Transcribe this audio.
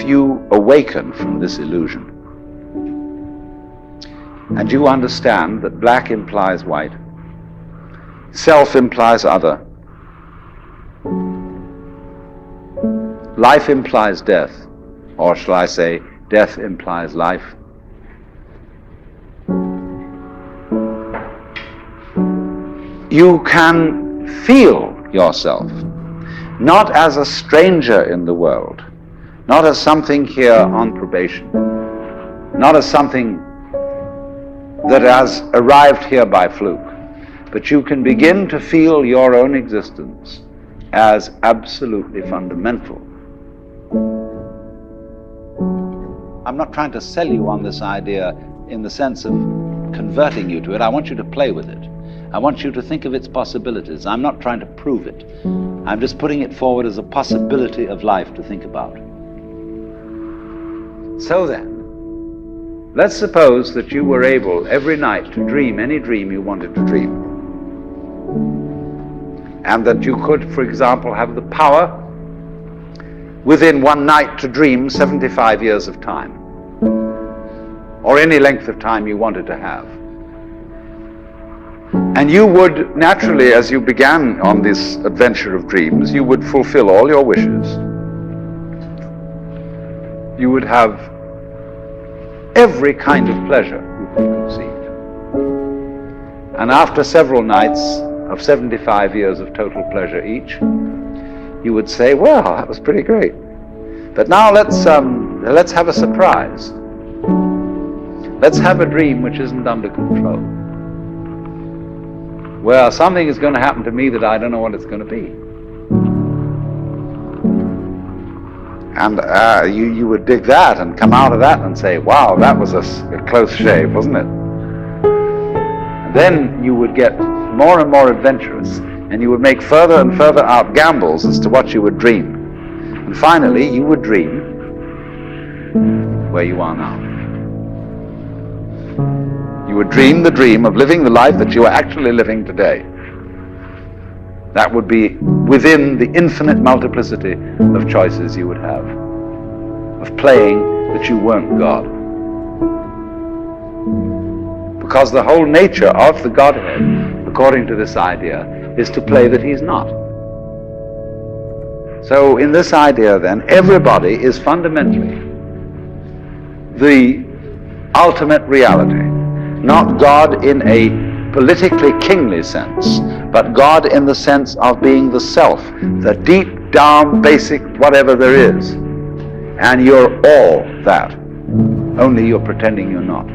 you awaken from this illusion and you understand that black implies white, self implies other, life implies death, or shall I say, death implies life, you can feel yourself not as a stranger in the world, not as something here on probation, not as something that has arrived here by fluke, but you can begin to feel your own existence as absolutely fundamental. I'm not trying to sell you on this idea in the sense of converting you to it. I want you to play with it. I want you to think of its possibilities. I'm not trying to prove it. I'm just putting it forward as a possibility of life to think about. So then, let's suppose that you were able every night to dream any dream you wanted to dream. And that you could, for example, have the power within one night to dream 75 years of time, or any length of time you wanted to have. And you would naturally, as you began on this adventure of dreams, you would fulfill all your wishes. You would have every kind of pleasure you could conceive. And after several nights of 75 years of total pleasure each, you would say, well, that was pretty great. But now let's have a surprise. Let's have a dream which isn't under control, where something is going to happen to me that I don't know what it's going to be. And you would dig that and come out of that and say, wow, that was a close shave, wasn't it? And then you would get more and more adventurous, and you would make further and further out gambles as to what you would dream. And finally, you would dream where you are now. You would dream the dream of living the life that you are actually living today. That would be within the infinite multiplicity of choices you would have, of playing that you weren't God. Because the whole nature of the Godhead, according to this idea, is to play that he's not. So in this idea then, everybody is fundamentally the ultimate reality. Not God in a politically kingly sense, but God in the sense of being the self, the deep down basic whatever there is. And you're all that, only you're pretending you're not.